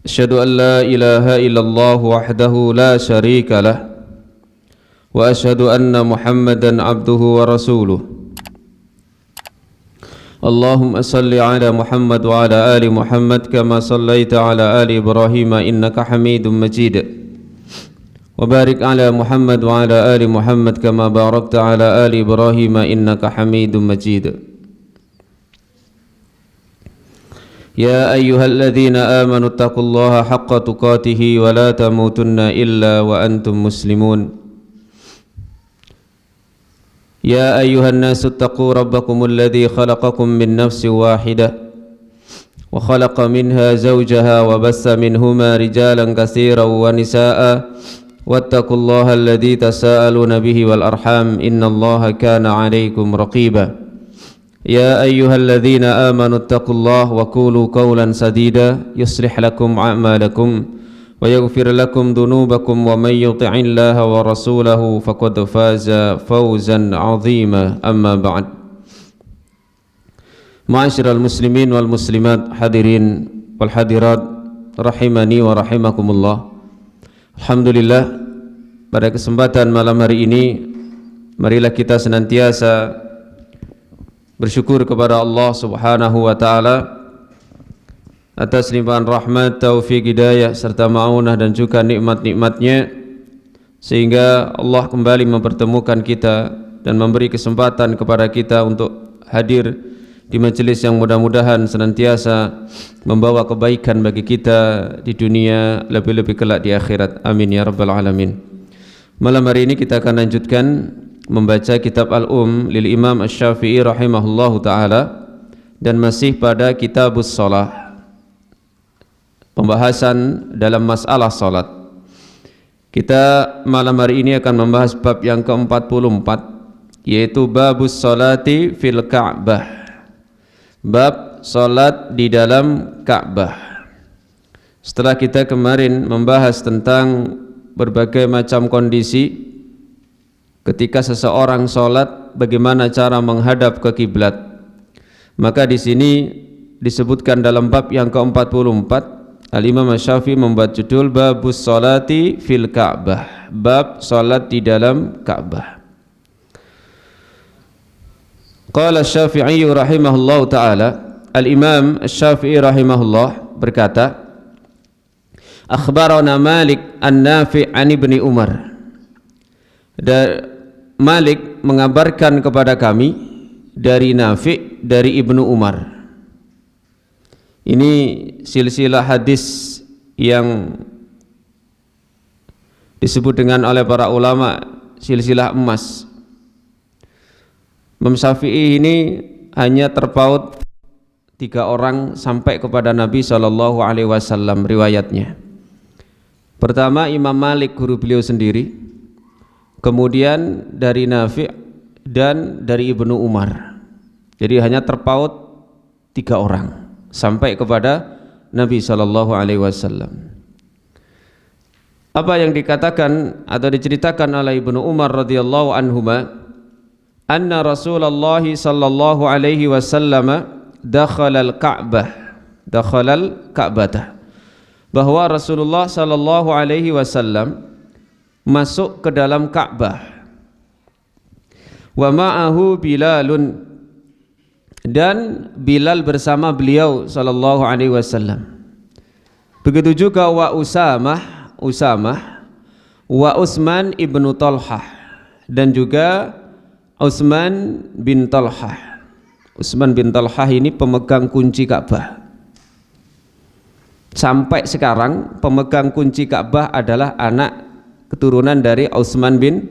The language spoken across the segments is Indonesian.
أشهد أن لا إله إلا الله وحده لا شريك له وأشهد أن محمدا عبده ورسوله اللهم صل على محمد وعلى آل محمد كما صليت على آل إبراهيم إنك حميد مجيد وبارك على محمد وعلى آل محمد كما باركت على آل إبراهيم إنك حميد مجيد يا أيها الذين آمنوا اتقوا الله حق تقاته ولا تموتن إلا وأنتم مسلمون يا أيها الناس اتقوا ربكم الذي خلقكم من نفس واحدة وخلق منها زوجها وبث منهما رجالا كثيرا ونساء واتقوا الله الذي تساءلون به والأرحام إن الله كان عليكم رقيبا يا أيها الذين آمنوا اتقوا الله وقولوا قولا سديدا يصلح لكم أعمالكم ويغفر لكم ذنوبكم ومن يطع الله ورسوله فقد فاز فوزا عظيما أما بعد معاشر المسلمين والمسلمات حاضرين والحاضرات rahimani wa rahimakumullah. Alhamdulillah, pada kesempatan malam hari ini marilah kita senantiasa bersyukur kepada Allah Subhanahu wa taala atas limpahan rahmat, taufik, hidayah serta ma'unah dan juga nikmat-nikmatnya, sehingga Allah kembali mempertemukan kita dan memberi kesempatan kepada kita untuk hadir di majelis yang mudah-mudahan senantiasa membawa kebaikan bagi kita di dunia, lebih-lebih kelak di akhirat. Amin ya rabbal alamin. Malam hari ini kita akan lanjutkan membaca kitab lil Imam Asy-Syafi'i rahimahullahu ta'ala, dan masih pada kitabus shalah, pembahasan dalam masalah salat. Kita malam hari ini akan membahas bab yang ke-44, yaitu babus salati fil Ka'bah, bab salat di dalam Ka'bah. Setelah kita kemarin membahas tentang berbagai macam kondisi ketika seseorang sholat, bagaimana cara menghadap ke kiblat, maka di sini disebutkan dalam bab yang ke-44, Al-Imam Asy-Syafi'i membuat judul babus sholati fil Ka'bah, bab sholat di dalam Ka'bah. Qala Asy-Syafi'i rahimahullahu ta'ala, Al-Imam Asy-Syafi'i rahimahullah berkata, akhbarana Malik an-Nafi' an Ibni Umar, Malik mengabarkan kepada kami dari Nafi' dari Ibnu Umar. Ini silsilah hadis yang disebut dengan oleh para ulama silsilah emas. Imam Syafi'i ini hanya terpaut 3 orang sampai kepada Nabi SAW riwayatnya. Pertama Imam Malik, guru beliau sendiri, kemudian dari Nafi' dan dari Ibnu Umar. Jadi hanya terpaut 3 orang sampai kepada Nabi SAW. Apa yang dikatakan atau diceritakan oleh Ibnu Umar radhiyallahu anhuma, anna Rasulullah sallallahu alaihi wasallam dakhala al-Ka'bah, bahwa Rasulullah sallallahu alaihi wasallam masuk ke dalam Ka'bah. Wa ma'ahu Bilalun, dan Bilal bersama beliau sallallahu alaihi wasallam. Begitu juga wa Usamah wa Utsman ibnu Talhah, dan juga Utsman bin Talhah. Utsman bin Talhah ini pemegang kunci Ka'bah. Sampai sekarang pemegang kunci Ka'bah adalah anak keturunan dari Utsman bin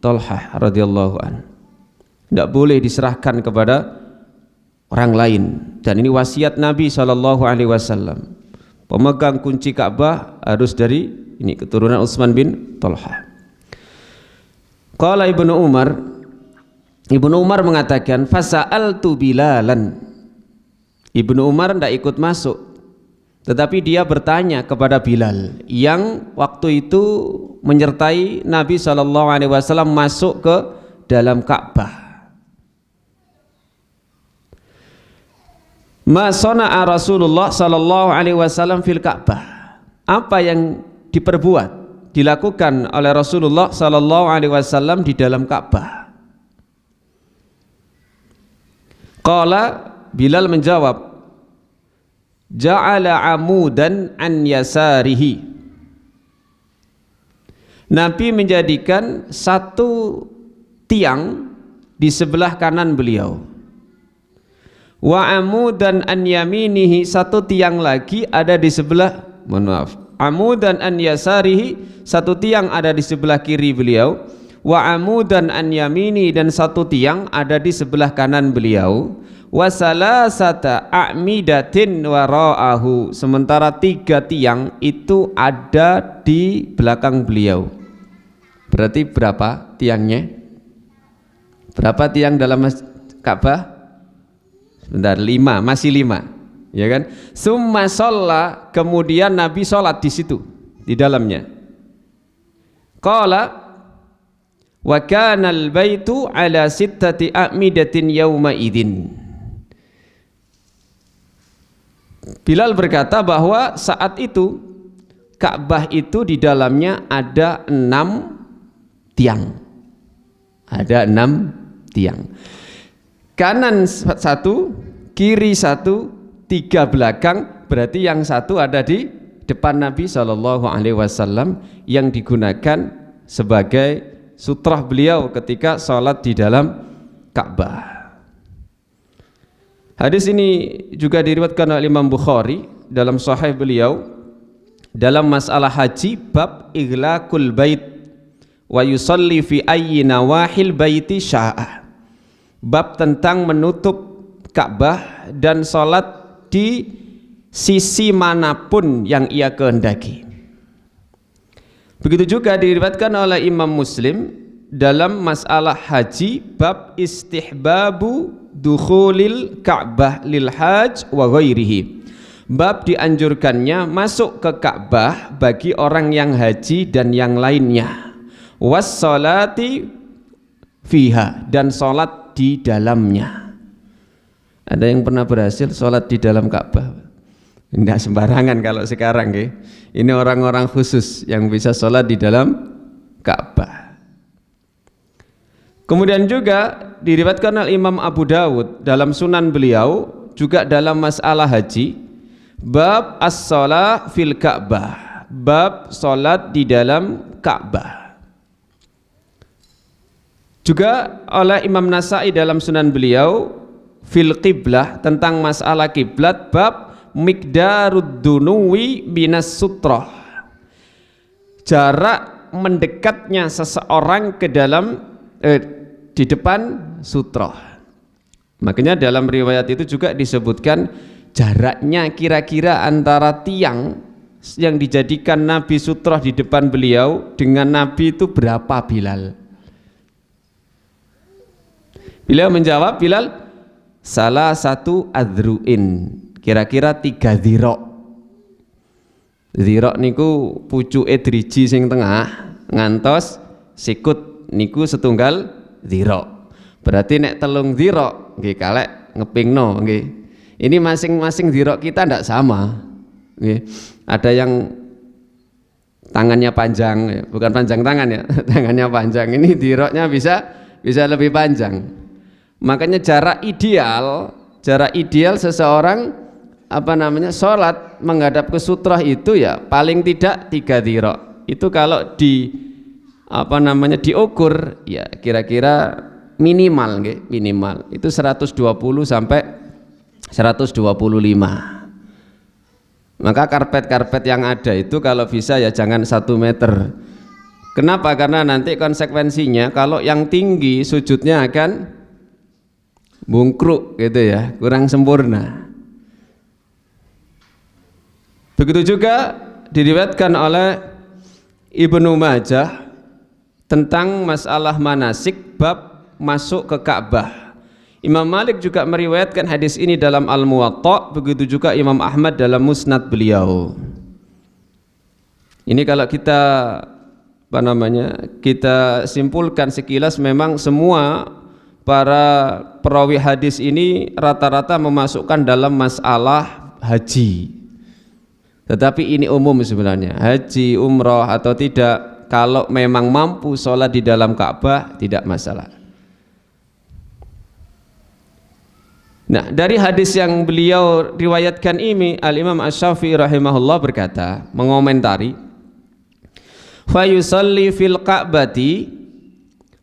Talhah radhiyallahu an. Tidak boleh diserahkan kepada orang lain, dan ini wasiat Nabi SAW. Pemegang kunci Ka'bah harus dari ini keturunan Utsman bin Talhah. Qala Ibnu Umar mengatakan, fasa'altu Bilalan. Ibnu Umar tidak ikut masuk, tetapi dia bertanya kepada Bilal yang waktu itu menyertai Nabi SAW masuk ke dalam Ka'bah. Ma sana'a Rasulullah sallallahu alaihi wasallam fil Ka'bah. apa yang dilakukan oleh Rasulullah sallallahu alaihi wasallam di dalam Ka'bah. Qala, Bilal menjawab, ja'ala amudan an yasarihi. Nabi menjadikan satu tiang di sebelah kanan beliau. Wa amudan an yaminihi, satu tiang lagi ada di sebelah, amudan an yasarihi, satu tiang ada di sebelah kiri beliau. Wa amudan an yamini, dan satu tiang ada di sebelah kanan beliau. Wa salasata a'midatin wara'ahu, sementara 3 tiang itu ada di belakang beliau. Berarti berapa tiangnya? Berapa tiang dalam Ka'bah? Sebentar, 5, masih 5, ya kan? Summa sholla, kemudian Nabi sholat di situ, di dalamnya. Qala, wa kana al-baitu ala 6 a'midatin yawma idzin. Bilal berkata bahwa saat itu Ka'bah itu di dalamnya ada 6 tiang. Ada 6 tiang. Kanan 1, kiri 1, 3 belakang, berarti yang 1 ada di depan Nabi sallallahu alaihi wasallam yang digunakan sebagai sutrah beliau ketika sholat di dalam Ka'bah. Hadis ini juga diriwayatkan oleh Imam Bukhari dalam sahih beliau dalam masalah haji, bab ighlaqul bait wa yusalli fi ayyi nawahil baiti sya'ah. Bab tentang menutup Ka'bah dan sholat di sisi manapun yang ia kehendaki. Begitu juga diriwayatkan oleh Imam Muslim dalam masalah haji, bab istihbabu dukhulil Ka'bah lil hajj wa ghairihi. Bab dianjurkannya masuk ke Ka'bah bagi orang yang haji dan yang lainnya. Wassalati fiha, dan sholat di dalamnya. Ada yang pernah berhasil sholat di dalam Ka'bah? Tidak sembarangan kalau sekarang ya. Ini orang-orang khusus yang bisa sholat di dalam Ka'bah. Kemudian juga diriwayatkan oleh Imam Abu Dawud dalam sunan beliau juga dalam masalah haji, bab as-shalah fil Ka'bah, bab sholat di dalam Ka'bah. Juga oleh Imam Nasai dalam sunan beliau fil qiblah, tentang masalah kiblat, bab miqdarud dunuwi binas sutrah, jarak mendekatnya seseorang ke dalam di depan sutrah. Makanya dalam riwayat itu juga disebutkan jaraknya kira-kira antara tiang yang dijadikan Nabi sutrah di depan beliau dengan Nabi itu berapa, Bilal? Beliau menjawab, Bilal, salah satu adru'in, kira-kira 3 dhira'. Dhira' niku pucuke driji sing tengah ngantos sikut niku setunggal dhira'. Berarti nek 3 dhira' nggih kalek ngepingno nggih. Ini masing-masing dhira' kita ndak sama. Nggih. Ada yang tangannya panjang, bukan panjang tangan ya, tangannya panjang. Ini dhira'nya bisa lebih panjang. Makanya jarak ideal seseorang sholat menghadap ke sutrah itu ya paling tidak 3 dhira'. Itu kalau diukur ya kira-kira minimal itu 120 sampai 125. Maka karpet-karpet yang ada itu kalau bisa ya jangan 1 meter. Kenapa? Karena nanti konsekuensinya kalau yang tinggi sujudnya akan bungkruk gitu ya, kurang sempurna. Begitu juga diriwayatkan oleh Ibnu Majah tentang masalah manasik, bab masuk ke Ka'bah. Imam Malik juga meriwayatkan hadis ini dalam Al-Muwatta, begitu juga Imam Ahmad dalam Musnad beliau. Ini kalau kita kita simpulkan sekilas, memang semua para perawi hadis ini rata-rata memasukkan dalam masalah haji. Tetapi ini umum sebenarnya, haji, umroh atau tidak, kalau memang mampu sholat di dalam Ka'bah tidak masalah. Nah, dari hadis yang beliau riwayatkan ini, Al-Imam Asy-Syafi'i rahimahullah berkata, mengomentari, fa yusalli fil Ka'bati,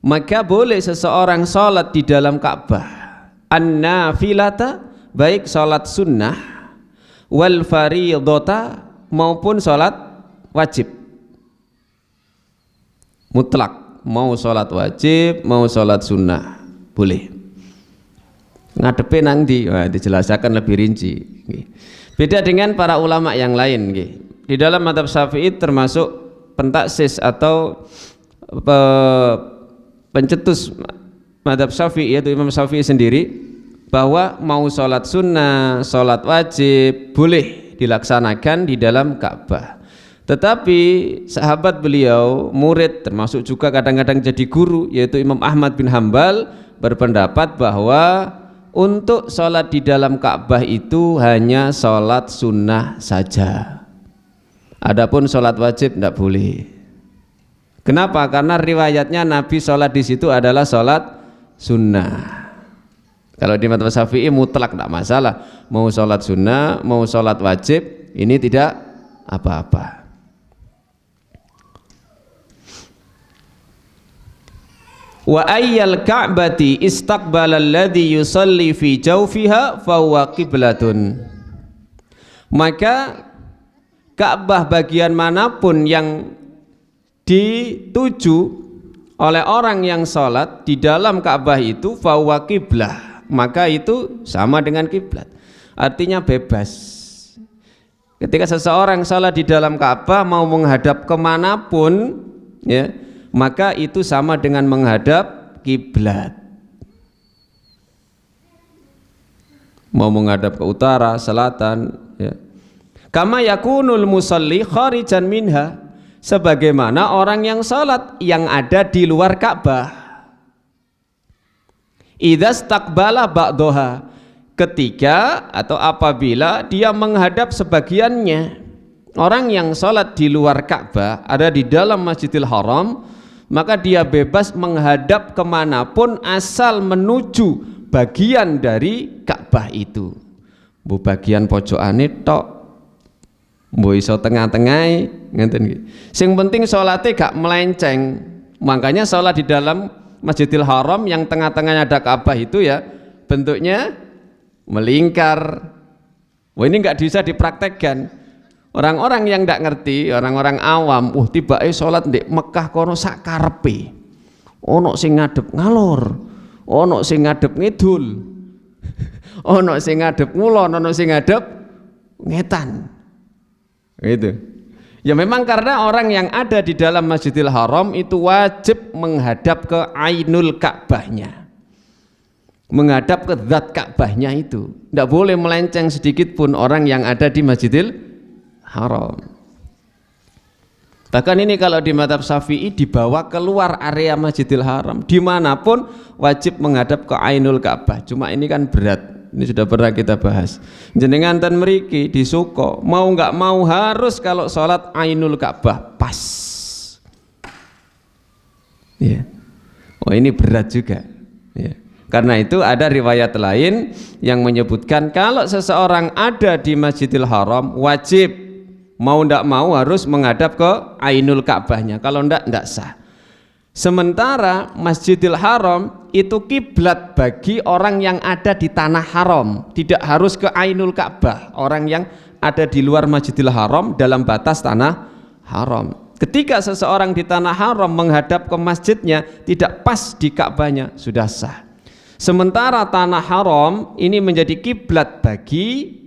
maka boleh seseorang sholat di dalam Ka'bah, an-nafilata, baik sholat sunnah, wal fariyadata, maupun sholat wajib, mutlak, mau sholat wajib, mau sholat sunnah, boleh. Ngadepe nang ndi? Wah, dijelaskan lebih rinci. Beda dengan para ulama yang lain. Di dalam mazhab Syafi'i termasuk pentaksis atau pencetus mazhab Syafi'i, yaitu Imam Syafi'i sendiri, bahwa mau sholat sunnah, sholat wajib boleh dilaksanakan di dalam Ka'bah. Tetapi sahabat beliau, murid, termasuk juga kadang-kadang jadi guru, yaitu Imam Ahmad bin Hambal, berpendapat bahwa untuk sholat di dalam Ka'bah itu hanya sholat sunnah saja. Adapun sholat wajib tidak boleh. Kenapa? Karena riwayatnya Nabi sholat di situ adalah sholat sunnah. Kalau di mazhab Syafi'i mutlak tidak masalah. Mau sholat sunnah, mau sholat wajib, ini tidak apa-apa. Wa ayyal ka'bati istaqbala alladhi yusalli fi jawfiha fahuwa qiblatun. Maka Ka'bah bagian manapun yang dituju oleh orang yang sholat di dalam Ka'bah itu fahuwa qiblah, maka itu sama dengan kiblat. Artinya bebas. Ketika seseorang sholat di dalam Ka'bah mau menghadap kemanapun, ya, maka itu sama dengan menghadap kiblat. Mau menghadap ke utara, selatan, ya. Kama yakunul musalli kharijan minha, sebagaimana orang yang salat yang ada di luar Ka'bah. Idza istaqbala ba'daha, ketika atau apabila dia menghadap sebagiannya. Orang yang salat di luar Ka'bah ada di dalam Masjidil Haram, maka dia bebas menghadap kemanapun asal menuju bagian dari Ka'bah itu. Bu bagian pojokane tok, bu iso tengah-tengah, ngeten iki. Sing penting salate gak melenceng. Makanya salat di dalam Masjidil Haram yang tengah-tengahnya ada Ka'bah itu ya bentuknya melingkar. Wah, ini nggak bisa dipraktekkan. Orang-orang yang tidak ngerti, orang-orang awam, tiba sholat di Mekah kono sak karepe, ono sing ngadep ngalor, ono sing ngadep ngidul, ono sing ngadep ngulon, ono sing ngadep ngetan. Itu. Ya memang karena orang yang ada di dalam Masjidil Haram itu wajib menghadap ke Ainul Ka'bahnya, menghadap ke zat Ka'bahnya itu. Tidak boleh melenceng sedikit pun orang yang ada di Masjidil Haram. Bahkan ini kalau di mazhab Syafi'i dibawa keluar area Masjidil Haram, dimanapun wajib menghadap ke Ainul Ka'bah. Cuma ini kan berat, ini sudah pernah kita bahas. Jenengan ten mriki di Suko, mau nggak mau harus kalau sholat Ainul Ka'bah pas. Ya. Oh ini berat juga. Ya. Karena itu ada riwayat lain yang menyebutkan kalau seseorang ada di Masjidil Haram wajib mau ndak mau harus menghadap ke Ainul Ka'bahnya, kalau ndak sah. Sementara Masjidil Haram itu kiblat bagi orang yang ada di tanah haram, tidak harus ke Ainul Ka'bah. Orang yang ada di luar Masjidil Haram dalam batas tanah haram, ketika seseorang di tanah haram menghadap ke masjidnya tidak pas di Ka'bahnya, sudah sah. Sementara tanah haram ini menjadi kiblat bagi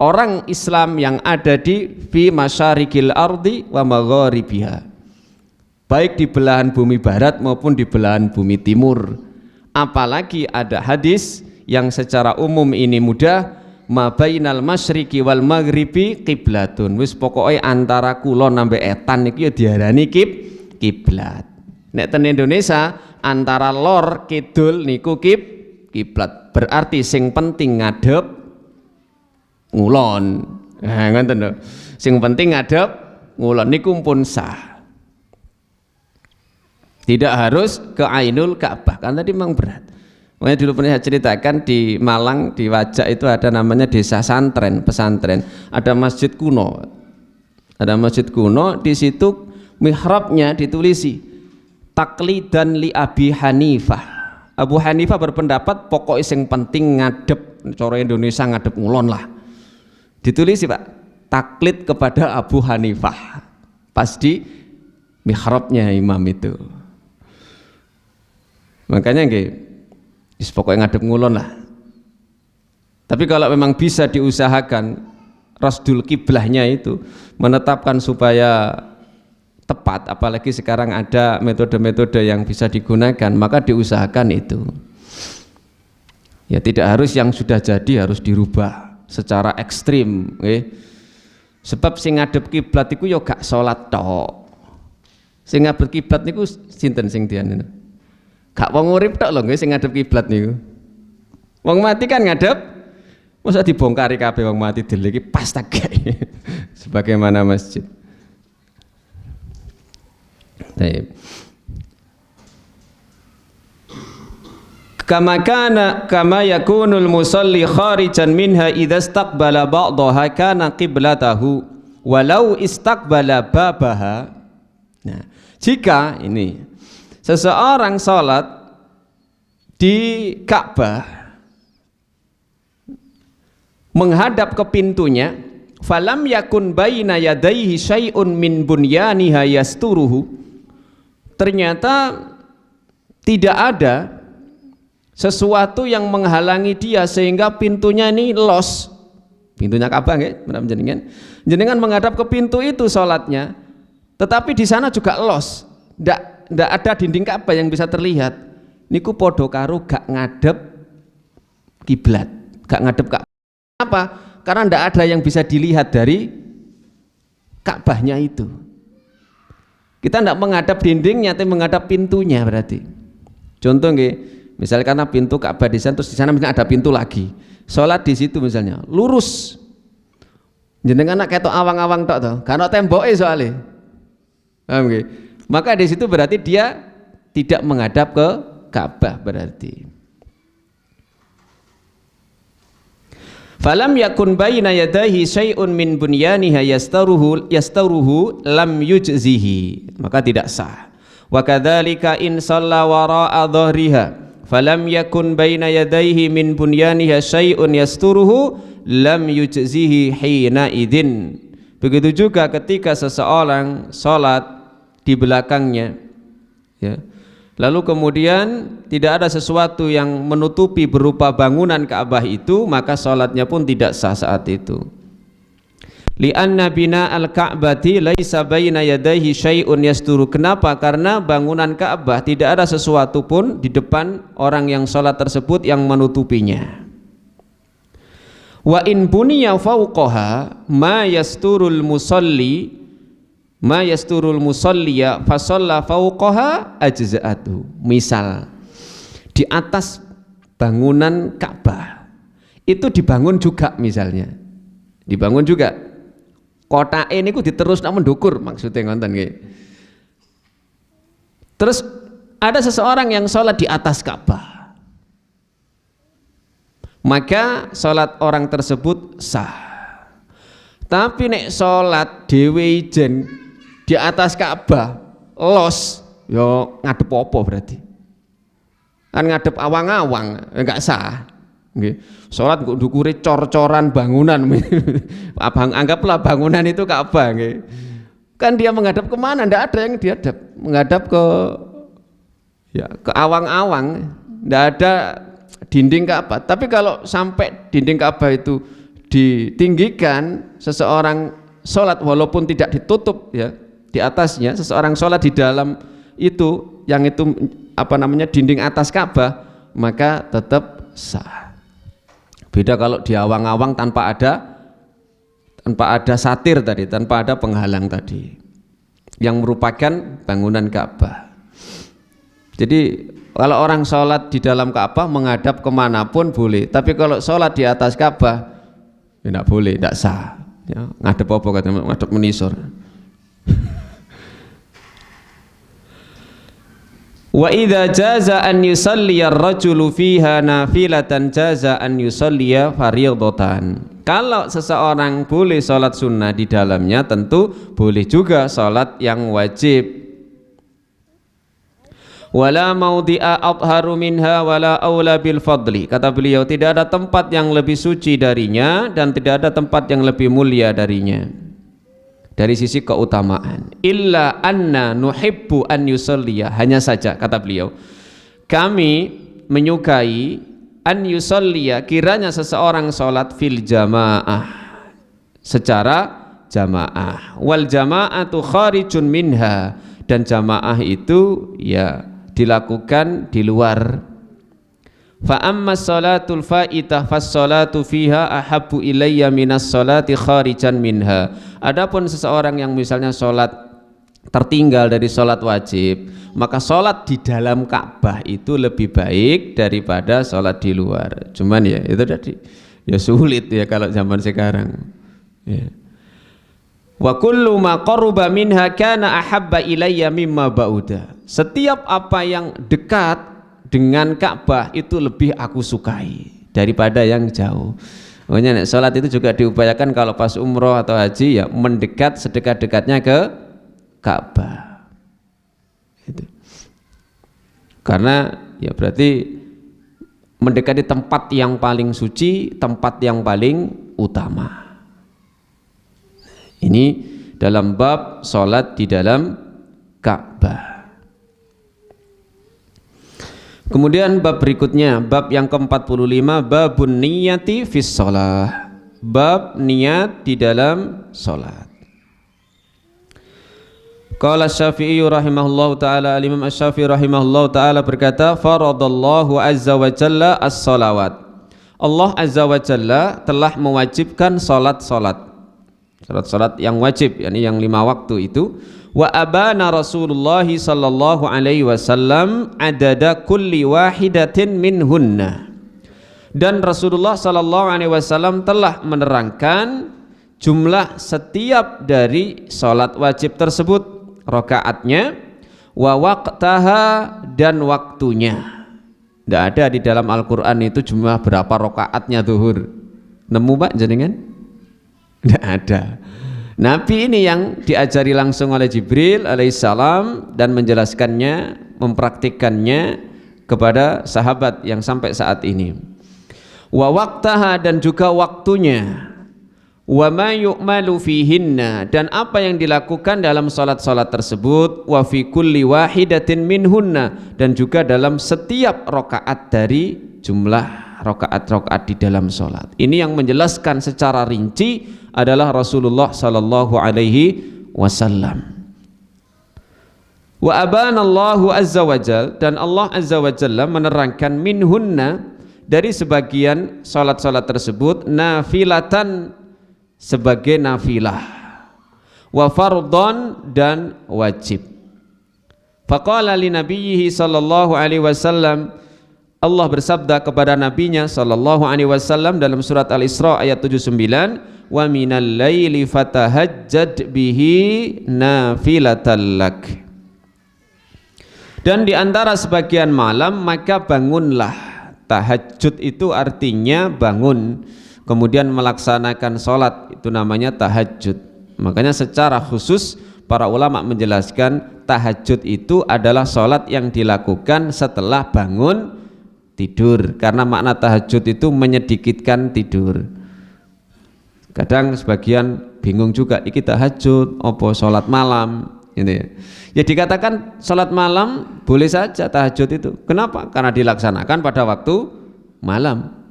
orang Islam yang ada di fi masyarikil ardi wa magharibiha, baik di belahan bumi barat maupun di belahan bumi timur. Apalagi ada hadis yang secara umum ini mudah, ma bainal masyriqi wal maghribi qiblatun. Wis pokoke antara kulon sampai etan iki ya diarani kiblat. Nek ten Indonesia antara lor kidul niku kiblat. Berarti sing penting ngadep ngulon. Nah, ngoten lho. Sing penting ngadep ngulon niku pun sah. Tidak harus ke Ainul Ka'bah, kan tadi memang berat. Makanya dulu pernah saya ceritakan di Malang, di Wajak itu ada namanya desa santren, pesantren. Ada masjid kuno. Ada masjid kuno, di situ mihrabnya ditulisi taklidan li Abi Hanifah. Abu Hanifah berpendapat pokoknya yang penting ngadep, cara Indonesia ngadep ngulon lah. Ditulis Pak, taklid kepada Abu Hanifah pas di mihrabnya imam itu. Makanya nggih, pokoknya ngadep ngulon lah. Tapi kalau memang bisa diusahakan rasdul kiblahnya itu menetapkan supaya tepat, apalagi sekarang ada metode-metode yang bisa digunakan, maka diusahakan itu. Ya tidak harus yang sudah jadi harus dirubah secara ekstrim, sebab sing ngadep kiblat iku ya gak salat tok. Sing ngadep kiblat niku sinten sing dian niku? Gak wong urip tok lho nggih sing ngadep kiblat niku. Wong mati kan ngadep, masa dibongkari kabeh wong mati dile iki pas tak gawe. Sebagaimana masjid. Baik. Kama yakunul musalli kharijan minha idza istaqbala ba'daha kana qiblatahu walau istaqbala babaha. Nah, jika ini seseorang salat di Ka'bah menghadap ke pintunya, falam yakun baina yadayhi syai'un min bunyaniha yasturuhu, ternyata tidak ada sesuatu yang menghalangi dia sehingga pintunya ini los, pintunya Ka'bah nggih, jenengan menghadap ke pintu itu salatnya, tetapi di sana juga los, ndak ada dinding Ka'bah yang bisa terlihat. Niku podo karo gak ngadep kiblat, gak ngadep Ka'bah. Kenapa? Karena ndak ada yang bisa dilihat dari Ka'bahnya itu. Kita ndak menghadap dindingnya, tapi menghadap pintunya berarti. Contoh nggih, misalnya karena pintu Ka'bah di sana, terus di sana misalnya ada pintu lagi, sholat di situ misalnya lurus, jenengan nak ketok awang-awang tok toh, karena temboke soalnya, paham nggih? Maka di situ berarti dia tidak menghadap ke Ka'bah berarti. Falam yakun baina yadayhi syai'un min bunyaniha yastaruhu lam yujzihi, maka tidak sah. Wa kadzalika in shalla wara'a dhahriha falam yakun baina yadayhi min bunyaniha syai'un yasturuhu lam yujzihi hina idzin. Begitu juga ketika seseorang salat di belakangnya, ya, lalu kemudian tidak ada sesuatu yang menutupi berupa bangunan Ka'bah itu, maka salatnya pun tidak sah saat itu. Li'anna bina al-Ka'bati laisa baina yadayhi syai'un yasturu. Kenapa? Karena bangunan Ka'bah tidak ada sesuatu pun di depan orang yang salat tersebut yang menutupinya. Wa in buniya fawqaha ma yasturul musalliya fa shalla fawqaha ajza'atu. Misal di atas bangunan Ka'bah itu dibangun juga, misalnya dibangun juga kotake niku diterus nak mendukur, maksudnya ngonten nggih. Terus ada seseorang yang sholat di atas Ka'bah, maka sholat orang tersebut sah. Tapi nek sholat dhewe ijen di atas Ka'bah los, yo ngadep apa berarti? Kan ngadep awang-awang, enggak sah. Nggih. Salat kok ndukure cor-coran bangunan. Abang anggaplah bangunan itu Ka'bah nggih. Kan dia menghadap kemana? Ndak ada yang dihadap, menghadap ke awang-awang, ndak ada dinding Ka'bah. Tapi kalau sampai dinding Ka'bah itu ditinggikan, seseorang sholat walaupun tidak ditutup ya di atasnya, seseorang sholat di dalam itu, yang itu dinding atas Ka'bah, maka tetap sah. Beda kalau di awang-awang tanpa ada satir tadi, tanpa ada penghalang tadi, yang merupakan bangunan Ka'bah. Jadi kalau orang sholat di dalam Ka'bah menghadap kemanapun boleh, tapi kalau sholat di atas Ka'bah tidak boleh, tidak sah. Ya, ngadep apa katanya? Ngadep menisor. Wa idza jaza an yusalliya ar-rajulu fiha nafilatan jaza an yusalliya fardhatan. Kalau seseorang boleh salat sunnah di dalamnya, tentu boleh juga salat yang wajib. Wala maudhi'a atharu minha wala aula bil fadli. Kata beliau, tidak ada tempat yang lebih suci darinya dan tidak ada tempat yang lebih mulia darinya dari sisi keutamaan. Illa anna nuhibbu an yusalliya, hanya saja kata beliau, kami menyukai an yusalliya, kiranya seseorang salat fil jamaah, secara jamaah. Wal jama'atu kharijun minha, dan jamaah itu ya dilakukan di luar. Fa amma salatul faitah fas salatu fiha ahabbu ilayya minas salati kharijan minha. Adapun seseorang yang misalnya salat tertinggal dari salat wajib, maka salat di dalam Ka'bah itu lebih baik daripada salat di luar. Cuman ya itu tadi ya sulit ya kalau zaman sekarang. Ya. Wa kullu ma qaruba minha kana ahabba ilayya mimma ba'uda. Setiap apa yang dekat dengan Ka'bah itu lebih aku sukai daripada yang jauh. Makanya salat itu juga diupayakan kalau pas umroh atau haji ya mendekat sedekat-dekatnya ke Ka'bah. Itu. Karena ya berarti mendekati tempat yang paling suci, tempat yang paling utama. Ini dalam bab salat di dalam Ka'bah. Kemudian bab berikutnya, bab yang ke-45, babun niyati fis shalah. Bab niat di dalam salat. Qala Asy-Syafi'i rahimahullahu taala, Imam Asy-Syafi'i rahimahullahu taala berkata, faradallahu azza wa jalla as-shalawat. Allah azza wa jalla telah mewajibkan salat-salat. Salat-salat yang wajib, yakni yang 5 waktu itu. Wa abana Rasulullah sallallahu alaihi wasallam adada kulli wahidatin minhunna. Dan Rasulullah sallallahu alaihi wasallam telah menerangkan jumlah setiap dari salat wajib tersebut, rakaatnya, wa waqtaha, dan waktunya. Tidak ada di dalam Al-Qur'an itu jumlah berapa rakaatnya zuhur. Nemu Pak jenengan? Tidak ada. Nabi ini yang diajari langsung oleh Jibril alaihissalam dan menjelaskannya, mempraktikkannya kepada sahabat yang sampai saat ini. Wa waqtaha, dan juga waktunya. Wa ma yu'malu fihinna, dan apa yang dilakukan dalam salat-salat tersebut. Wa fi kulli wahidatin minhunna, dan juga dalam setiap rakaat dari jumlah rakaat-rakaat di dalam salat. Ini yang menjelaskan secara rinci adalah Rasulullah sallallahu alaihi wasallam. Wa abanallahu azza wajal, dan Allah azza wa jalla menerangkan minhunna, dari sebagian salat-salat tersebut, nafilatan, sebagai nafilah, wa fardhon, dan wajib. Faqala li nabiyhi sallallahu alaihi wasallam, Allah bersabda kepada nabinya sallallahu alaihi wasallam dalam surat Al-Isra ayat 79, wa minal laili fatahajjad bihi nafilatan lak. Dan di antara sebagian malam maka bangunlah. Tahajud itu artinya bangun kemudian melaksanakan salat, itu namanya tahajud. Makanya secara khusus para ulama menjelaskan tahajud itu adalah salat yang dilakukan setelah bangun tidur, karena makna tahajud itu menyedikitkan tidur. Kadang sebagian bingung juga, iki tahajud apa salat malam gitu ya. Ya dikatakan salat malam boleh saja tahajud itu. Kenapa? Karena dilaksanakan pada waktu malam.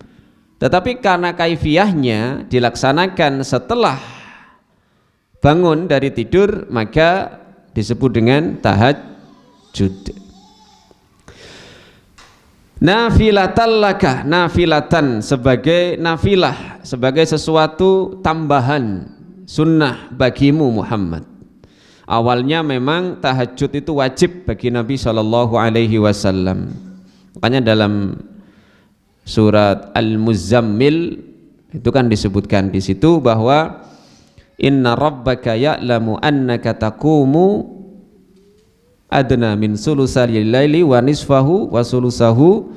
Tetapi karena kaifiyahnya dilaksanakan setelah bangun dari tidur, maka disebut dengan tahajud. Nafilatan laka, nafilatan sebagai nafilah, sebagai sesuatu tambahan sunnah bagimu Muhammad. Awalnya memang tahajud itu wajib bagi Nabi Shallallahu Alaihi Wasallam. Makanya dalam surat Al-Muzammil itu kan disebutkan di situ bahwa inna rabbaka ya'lamu annaka taqumu adna min sulusal laili wa nisfahu wa sulusahu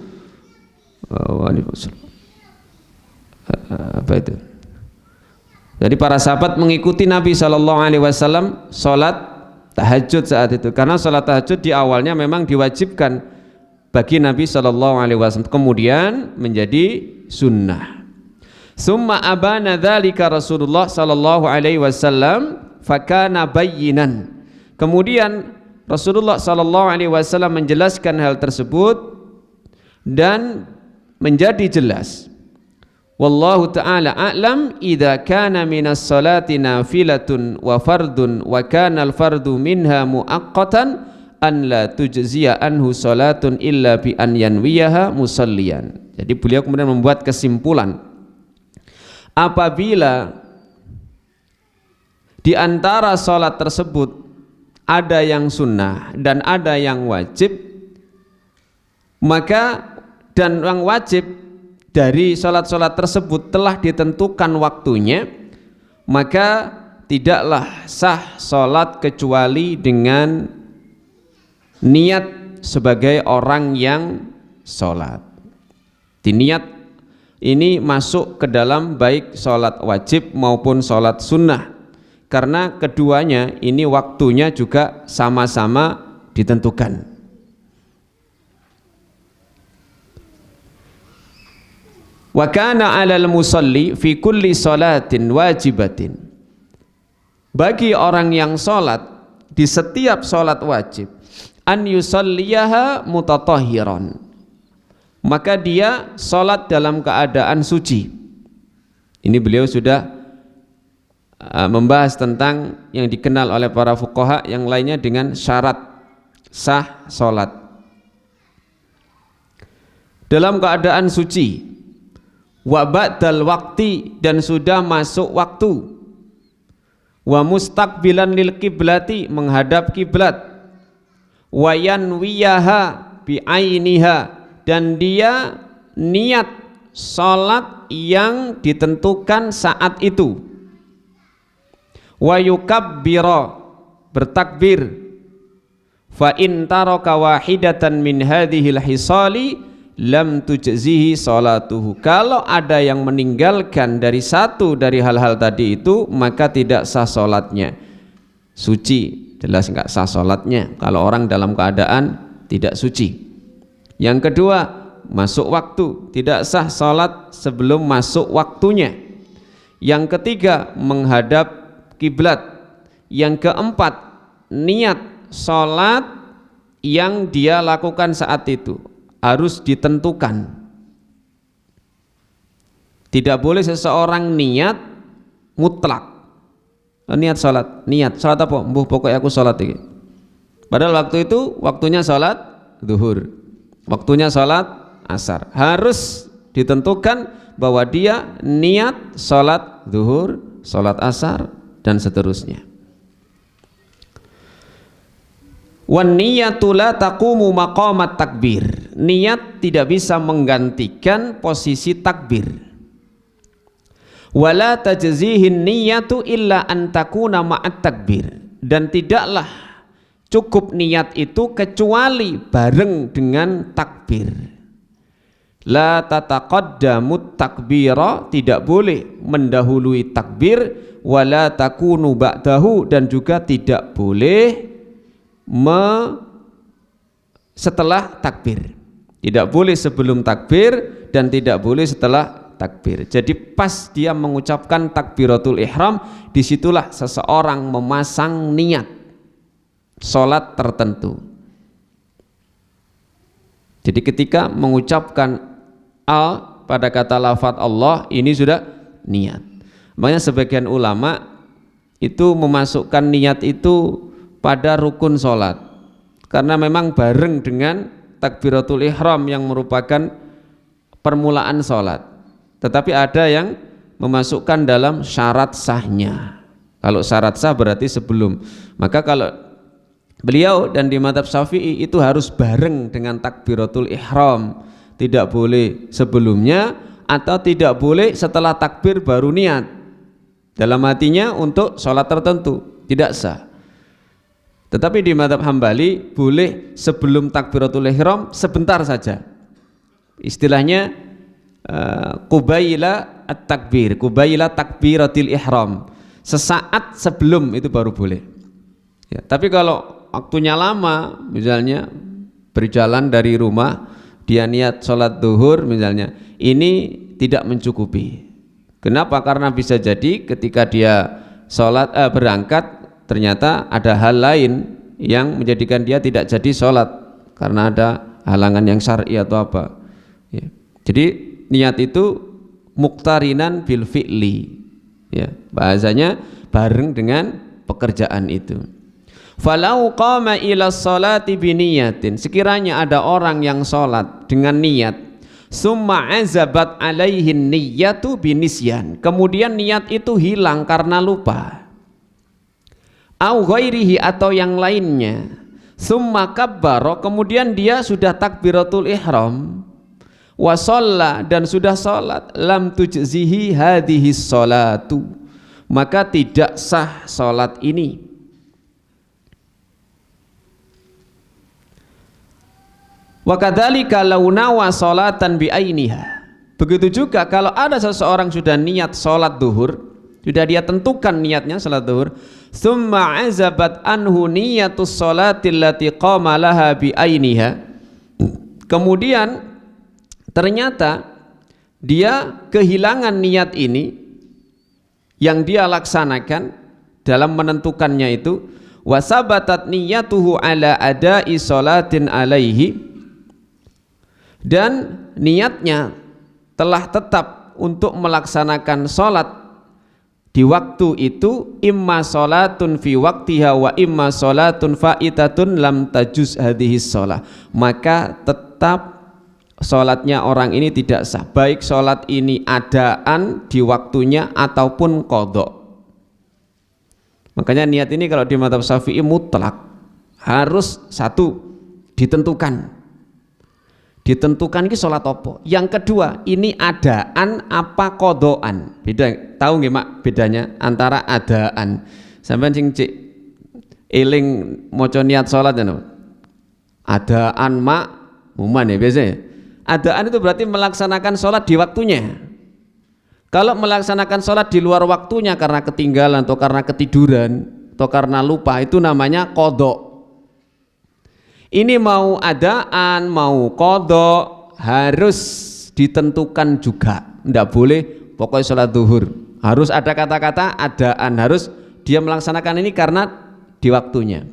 apa itu. Jadi para sahabat mengikuti Nabi SAW sholat tahajud saat itu, karena sholat tahajud di awalnya memang diwajibkan bagi Nabi SAW, kemudian menjadi sunnah. Summa abana dzalika Rasulullah SAW fakana bayyinan. Kemudian Rasulullah SAW menjelaskan hal tersebut dan menjadi jelas. Wallahu ta'ala a'lam idza kana minas salati nafilatun wa fardun wa kana al-fardu minha muaqqatan an la tujziya anhu salatun illa bi an yanwiyaha musalliyan. Jadi beliau kemudian membuat kesimpulan, apabila di antara salat tersebut ada yang sunnah dan ada yang wajib, maka dan yang wajib dari salat-salat tersebut telah ditentukan waktunya, maka tidaklah sah salat kecuali dengan niat sebagai orang yang salat. Di niat ini masuk ke dalam baik salat wajib maupun salat sunnah, karena keduanya ini waktunya juga sama-sama ditentukan. Wa kana 'alal musalli fi kulli salatin wajibatin. Bagi orang yang salat di setiap salat wajib, an yusalliyaha mutatahhiran, maka dia salat dalam keadaan suci. Ini beliau sudah membahas tentang yang dikenal oleh para fuqaha yang lainnya dengan syarat sah salat. Dalam keadaan suci, wa ba'dal waqti, dan sudah masuk waktu, wa mustaqbilan lil kiblati, menghadap kiblat, wa yanwiyaha bi ainiha, dan dia niat salat yang ditentukan saat itu, wa yukabbira, bertakbir, fa in taraka wahidatan min hadhil hisali lam tujzihi salatuhu. Kalau ada yang meninggalkan dari satu dari hal-hal tadi itu, maka tidak sah salatnya. Suci jelas enggak sah salatnya kalau orang dalam keadaan tidak suci. Yang kedua, masuk waktu, tidak sah salat sebelum masuk waktunya. Yang ketiga, menghadap kiblat. Yang keempat, niat salat yang dia lakukan saat itu harus ditentukan. Tidak boleh seseorang niat mutlak. Niat salat apa? Mbuh pokoknya aku salat iki. Padahal waktu itu waktunya salat zuhur, waktunya salat asar. Harus ditentukan bahwa dia niat salat zuhur, salat asar, dan seterusnya. Wan niyatu la taqumu maqamat takbir. Niat tidak bisa menggantikan posisi takbir. Wala tajzihin niyatu illa an takuna ma'at takbir. Dan tidaklah cukup niat itu kecuali bareng dengan takbir. La tataqaddamut takbira, tidak boleh mendahului takbir, wala takunu ba'dahu, dan juga tidak boleh setelah takbir. Tidak boleh sebelum takbir dan tidak boleh setelah takbir. Jadi pas dia mengucapkan takbiratul ihram, disitulah seseorang memasang niat salat tertentu. Jadi ketika mengucapkan al pada kata lafaz Allah, ini sudah niat. Makanya sebagian ulama itu memasukkan niat itu pada rukun sholat, karena memang bareng dengan takbiratul ihram yang merupakan permulaan sholat. Tetapi ada yang memasukkan dalam syarat sahnya. Kalau syarat sah berarti sebelum. Maka kalau beliau dan di mazhab Syafi'i itu harus bareng dengan takbiratul ihram, tidak boleh sebelumnya atau tidak boleh setelah takbir baru niat. dalam hatinya untuk sholat tertentu, tidak sah. Tetapi di mazhab Hambali boleh sebelum takbiratul ihram sebentar saja, istilahnya qubayla at-takbir, qubayla takbiratil ihram, sesaat sebelum itu baru boleh ya. Tapi kalau waktunya lama, misalnya berjalan dari rumah dia niat sholat duhur misalnya, ini tidak mencukupi. Kenapa? Karena bisa jadi ketika dia berangkat ternyata ada hal lain yang menjadikan dia tidak jadi sholat karena ada halangan yang syar'i atau apa ya. Jadi niat itu muqtarinan bil fi'li ya, bahasanya bareng dengan pekerjaan itu. Falau qama ila sholati biniyatin, sekiranya ada orang yang sholat dengan niat, summa azabat alaihin niyatu binisyan, kemudian niat itu hilang karena lupa, au ghairihi atau yang lainnya, summa kabbaro, kemudian dia sudah takbiratul ihram, wa shalla, dan sudah sholat, lam tujzihi hadhihi sholatu, maka tidak sah sholat ini. Wa kadzalika law nawa sholatan bi ainiha, begitu juga kalau ada seseorang sudah niat sholat duhur, sudah dia tentukan niatnya sholat duhur, summa azabat anhu niyatus sholatil lati qama laha bi ainiha, kemudian ternyata dia kehilangan niat ini yang dia laksanakan dalam menentukannya itu, wasabatat niyatuhu ala adai sholatin alaihi, dan niatnya telah tetap untuk melaksanakan sholat di waktu itu, imma sholatun fi waktiha wa imma sholatun fa'itatun lam tajuz hadhihi sholah, maka tetap sholatnya orang ini tidak sah, baik sholat ini adaan di waktunya ataupun qadha. Makanya niat ini kalau di mazhab Syafi'i mutlak, harus satu ditentukan ini sholat apa. Yang kedua, ini adaan apa qadhaan. Beda, tahu nggih Mak bedanya antara adaan. Sampeyan sing cek eling maca niat sholat ya, adaan mak muman ya biasanya. Adaan itu berarti melaksanakan sholat di waktunya. Kalau melaksanakan sholat di luar waktunya karena ketinggalan atau karena ketiduran atau karena lupa, itu namanya qadha. Ini mau adaan mau qadha harus ditentukan juga, tidak boleh pokoknya sholat duhur, harus ada kata-kata adaan, harus dia melaksanakan ini karena di waktunya.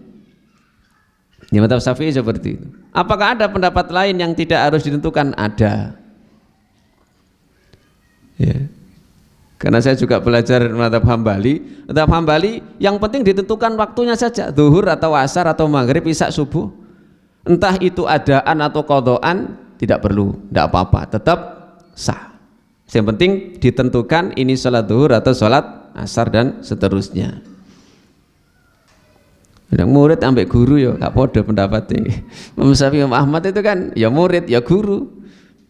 Di mazhab Syafi'i seperti itu. Apakah ada pendapat lain yang tidak harus ditentukan? Ada ya. Karena saya juga belajar mazhab Hambali. Mazhab Hambali yang penting ditentukan waktunya saja, zuhur atau asar atau maghrib, isya, subuh. Entah itu adaan atau qadhaan, tidak perlu, tidak apa-apa, tetap sah. Yang penting ditentukan ini sholat zuhur atau sholat asar dan seterusnya. Murid ambek guru ya gak podo pendapatnya. Imam Syafi'i, Imam Ahmad itu kan ya murid ya guru.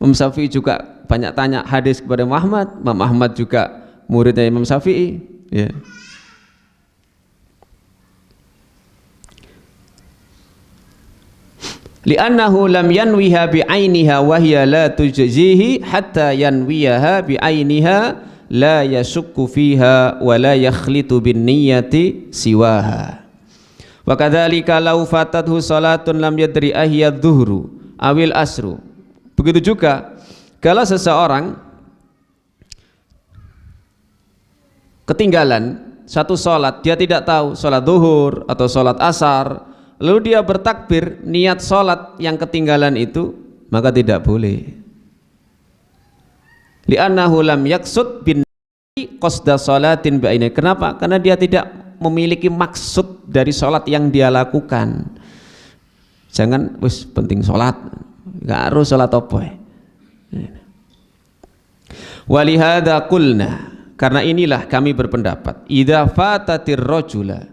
Imam Syafi'i juga banyak tanya hadis kepada Muhammad, Imam Ahmad juga muridnya Imam Syafi'i ya. Li'annahu lam yanwiha bi'ainiha wa hiya la tujzihi hatta yanwiyaha bi'ainiha la yashukku fiha wa la yakhlitu bin niyyati siwaha. Wa kadzalika law fatathu salatun lam yadri ahya dhuhru awil asru. Begitu juga kalau seseorang ketinggalan satu sholat, dia tidak tahu sholat zuhur atau sholat asar, lalu dia bertakbir niat sholat yang ketinggalan itu, maka tidak boleh. Li'annahu lam yaksud bin qasda sholatin ba'ini. Kenapa? Karena dia tidak memiliki maksud dari sholat yang dia lakukan. Jangan wis penting sholat, gak harus sholat apa ya. Walihada qulna, karena inilah kami berpendapat, idza fatatir rajula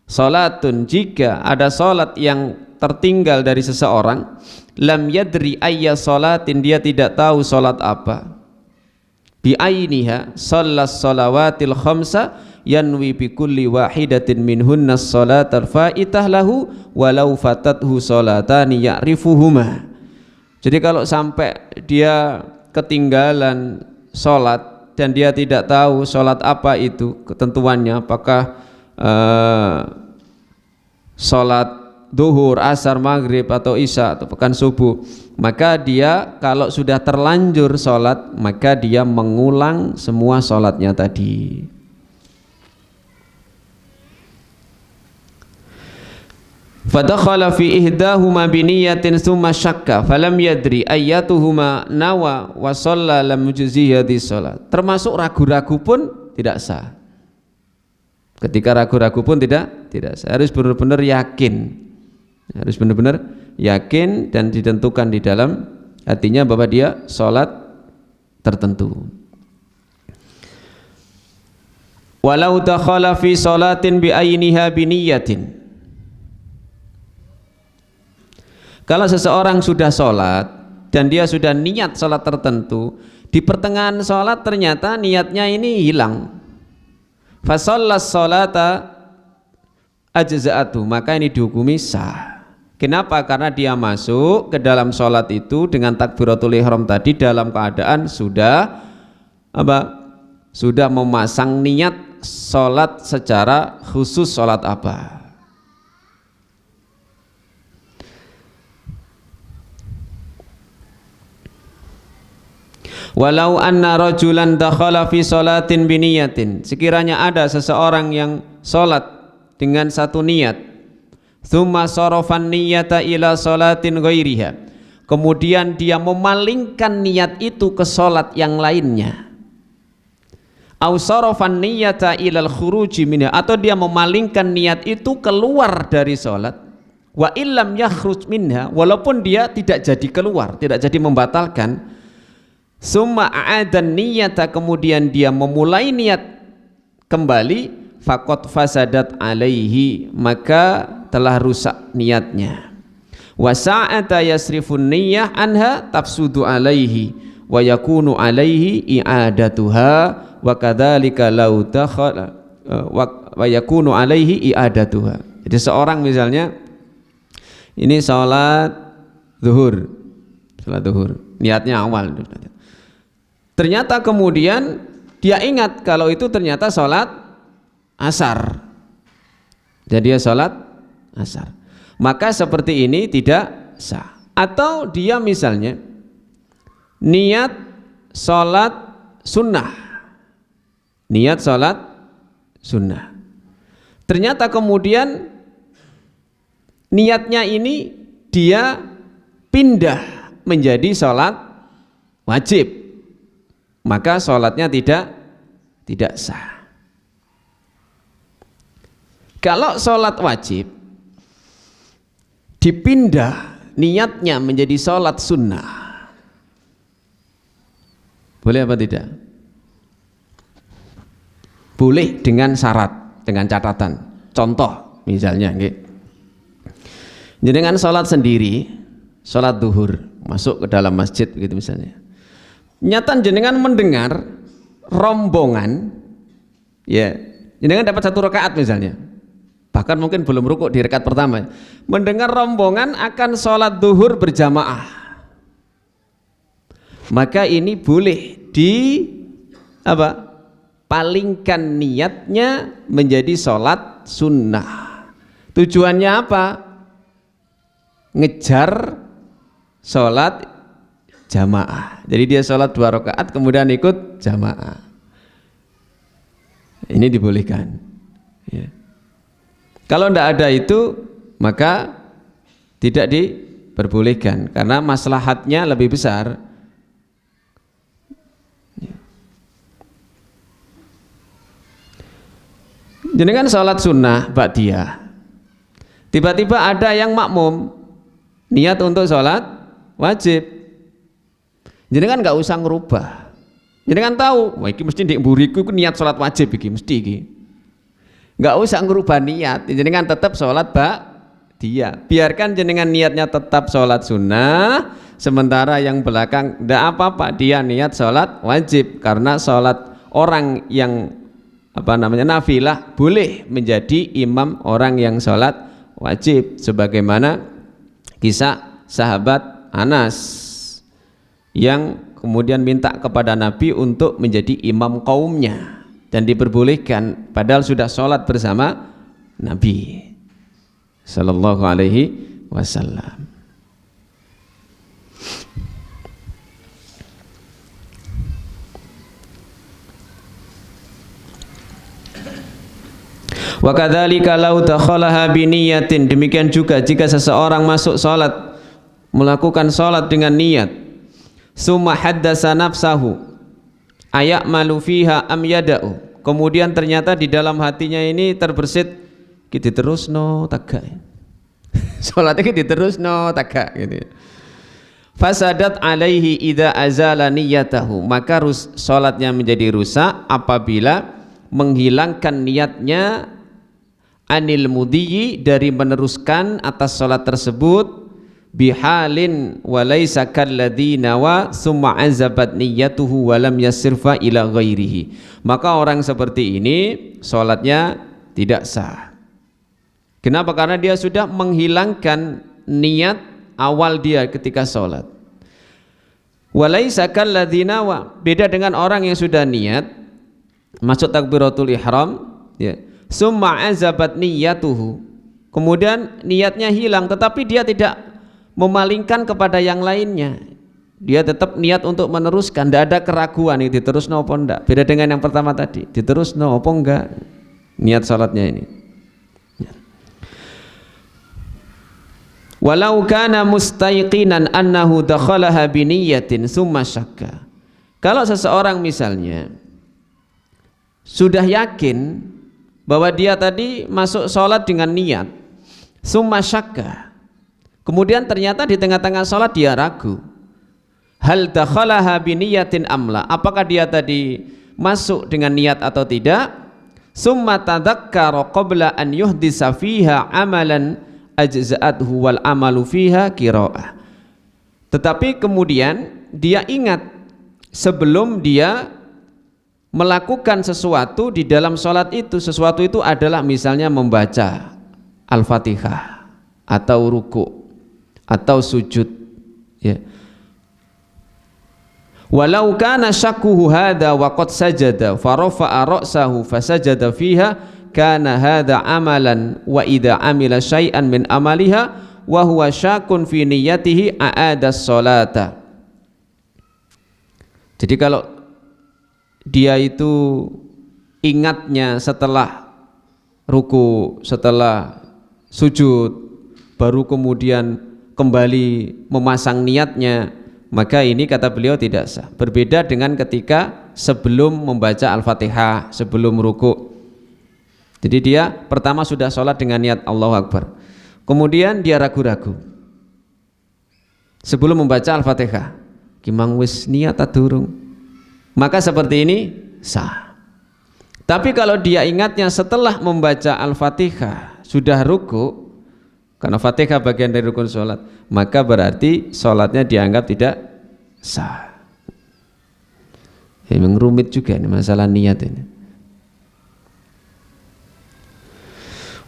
salatun, jika ada salat yang tertinggal dari seseorang, lam yadri ayya salatin, dia tidak tahu salat apa, bi ainiha shallas shalawatil khamsa yanwi bi kulli wahidatin minhunna shalatal faitah lahu walau fatathu shalatani ya'rifuhuma. Jadi kalau sampai dia ketinggalan sholat dan dia tidak tahu sholat apa itu ketentuannya, apakah sholat duhur, asar, maghrib atau isya atau pekan subuh, maka dia kalau sudah terlanjur sholat maka dia mengulang semua sholatnya tadi. Fadakhala fi ihdahuma biniyatin thumma syakka falam yadri ayyatuhuma nawa wa shalla lam yujzihi shalat. Termasuk ragu-ragu pun tidak sah. Ketika ragu-ragu pun tidak sah. Harus benar-benar yakin. Harus benar-benar yakin dan ditentukan di dalam hatinya bahwa dia salat tertentu. Walau dakhala fi salatin bi ainiha biniyatin. Kalau seseorang sudah sholat dan dia sudah niat sholat tertentu, di pertengahan sholat ternyata niatnya ini hilang, fasallas sholata ajza'atu, maka ini dihukumi sah. Kenapa? Karena dia masuk ke dalam sholat itu dengan takbiratul ihram tadi dalam keadaan sudah sudah memasang niat sholat secara khusus, sholat apa. Walau anna rajulan dakhala fi salatin biniyatin, sekiranya ada seseorang yang salat dengan satu niat, thumma sarafan niyata ila salatin ghairiha, kemudian dia memalingkan niat itu ke salat yang lainnya, au sarafan niyata ilal khuruji minha, atau dia memalingkan niat itu keluar dari salat, wa illam yakhruj minha, walaupun dia tidak jadi keluar, tidak jadi membatalkan, summa a'adan niyata, kemudian dia memulai niat kembali, faqad fasadat alaihi, maka telah rusak niatnya. Wa sa'ata yasrifun niyyah anha tafsudu alaihi wa yakunu alaihi i'adatuha wa kadzalika law dakhala wa yakunu alaihi i'adatuha. Jadi seorang misalnya ini salat zuhur, niatnya awal, ternyata kemudian dia ingat kalau itu ternyata sholat asar, jadi dia sholat asar, maka seperti ini tidak sah. Atau dia misalnya niat sholat sunnah, ternyata kemudian niatnya ini dia pindah menjadi sholat wajib, maka sholatnya tidak sah. Kalau sholat wajib dipindah niatnya menjadi sholat sunnah, boleh apa tidak? Boleh dengan syarat, dengan catatan. Contoh misalnya, dengan sholat sendiri, sholat duhur, masuk ke dalam masjid gitu misalnya, nyata jenengan mendengar rombongan, ya jenengan dapat 1 rakaat misalnya, bahkan mungkin belum rukuk di rakaat pertama, mendengar rombongan akan sholat duhur berjamaah, maka ini boleh palingkan niatnya menjadi sholat sunnah. Tujuannya apa? Ngejar sholat jamaah. Jadi dia sholat 2 rakaat kemudian ikut jamaah. Ini dibolehkan. Ya. Kalau tidak ada itu maka tidak diperbolehkan karena maslahatnya lebih besar. Ya. Jenengan sholat sunnah ba'diyah, tiba-tiba ada yang makmum niat untuk sholat wajib, jenengan nggak usah ngerubah, jenengan tahu, wah ini mesti di mburiku niat sholat wajib, ini mesti ini, nggak usah ngerubah niat, jenengan tetap sholat dia. Biarkan jenengan niatnya tetap sholat sunnah, sementara yang belakang tidak apa-apa, dia niat sholat wajib. Karena sholat orang yang nafilah boleh menjadi imam orang yang sholat wajib, sebagaimana kisah sahabat Anas yang kemudian minta kepada Nabi untuk menjadi imam kaumnya dan diperbolehkan padahal sudah sholat bersama Nabi sallallahu alaihi wasallam. Wa kadzalika law dakhalaha bi niyatin, demikian juga jika seseorang masuk salat, melakukan salat dengan niat, summa haddasa nafsahu ayamalu fiha am yada'u, kemudian ternyata di dalam hatinya ini terbersit kita terusno tagak salat iki diterusno tagak gitu. Fasadat alaihi idza azala niyatahu, maka salatnya menjadi rusak apabila menghilangkan niatnya anil mudhiyi, dari meneruskan atas salat tersebut, bihalin walaysa kalladzi nawa summa azabat niyyatuhu wa lam yasirfa ila ghairihi, maka orang seperti ini salatnya tidak sah. Kenapa? Karena dia sudah menghilangkan niat awal dia ketika salat. Walaysa kalladzi nawa, beda dengan orang yang sudah niat masuk takbiratul ihram ya, summa azabat niyyatuhu, kemudian niatnya hilang tetapi dia tidak memalingkan kepada yang lainnya, dia tetap niat untuk meneruskan, tidak ada keraguan ini diterusno apa enggak. Beda dengan yang pertama tadi, diterusno apa enggak niat salatnya ini. Walau kana mustaiqinan annahu dakhalaha bi niyyatin summa syakka, kalau seseorang misalnya sudah yakin bahwa dia tadi masuk sholat dengan niat, summa syakka, kemudian ternyata di tengah-tengah sholat dia ragu, hal dakhalaha biniyatin amla, apakah dia tadi masuk dengan niat atau tidak, summa tadzakkara qabla an yuhdisa fiha amalan ajza'athu wal amalu fiha qira'ah, tetapi kemudian dia ingat sebelum dia melakukan sesuatu di dalam sholat itu, sesuatu itu adalah misalnya membaca Al-Fatihah atau ruku atau sujud ya. Walau kana syakkuhu hadha wa qad sajada fa rafa'a ra'sahu fasajada fiha kana hadha amalan, wa idza amila syai'an min amaliha wa huwa syakun fi niyyatihi a'ada sholata. Jadi kalau dia itu ingatnya setelah ruku, setelah sujud, baru kemudian kembali memasang niatnya, maka ini kata beliau tidak sah. Berbeda dengan ketika sebelum membaca Al-Fatihah, sebelum ruku. Jadi dia pertama sudah sholat dengan niat Allahu Akbar, kemudian dia ragu-ragu sebelum membaca Al-Fatihah, kimang wis niat adurung, maka seperti ini sah. Tapi kalau dia ingatnya setelah membaca Al-Fatihah sudah ruku, karena Fatihah bagian dari rukun sholat, maka berarti sholatnya dianggap tidak sah. Memang rumit juga ini masalah niat ini.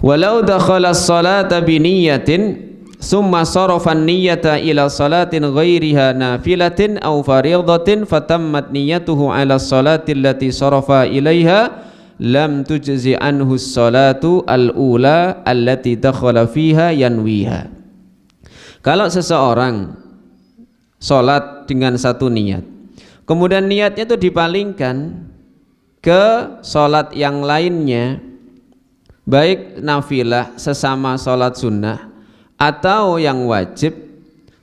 Walau dakhala as-salata bi niyyatin summa sarafa an-niyyata ila salatin ghairiha nafilatin aw fariidatin fatammat niyyatuhu ala as-salati allati sarafa ilaiha lam tujzi anhu as-salatu al-ula allati dakhala fiha yanwiha. Kalau seseorang salat dengan satu niat, kemudian niatnya itu dipalingkan ke salat yang lainnya, baik nafilah sesama salat sunnah atau yang wajib,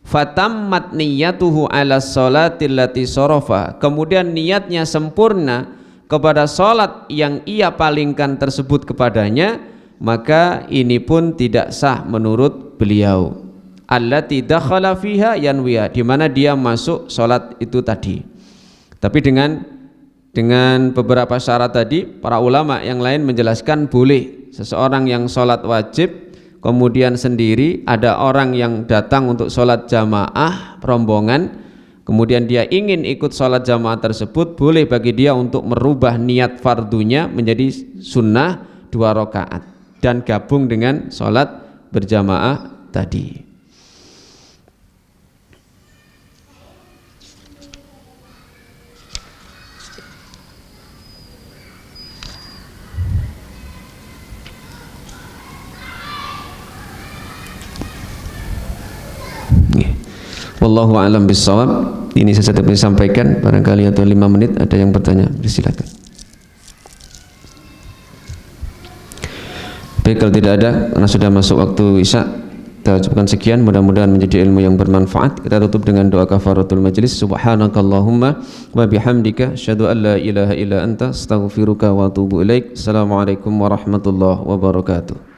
fatammat niyyatuhu ala sholati allati sarafa, kemudian niatnya sempurna kepada salat yang ia palingkan tersebut kepadanya, maka ini pun tidak sah menurut beliau. Allati dakhala fiha yanwiha, di mana dia masuk salat itu tadi. Tapi dengan beberapa syarat tadi, para ulama yang lain menjelaskan boleh seseorang yang sholat wajib kemudian sendiri, ada orang yang datang untuk sholat jamaah rombongan, kemudian dia ingin ikut sholat jamaah tersebut, boleh bagi dia untuk merubah niat fardunya menjadi sunnah 2 rakaat dan gabung dengan sholat berjamaah tadi. Wallahu a'lam bishawab. Ini saya dapat sampaikan, barangkali atau 5 menit ada yang bertanya, silakan. Baik, kalau tidak ada, karena sudah masuk waktu isya, kita ucapkan sekian, mudah-mudahan menjadi ilmu yang bermanfaat. Kita tutup dengan doa kafaratul majlis. Subhanakallahumma wa bihamdika asyhadu an la ilaha illa anta astaghfiruka wa atubu ilaik. Assalamualaikum warahmatullahi wabarakatuh.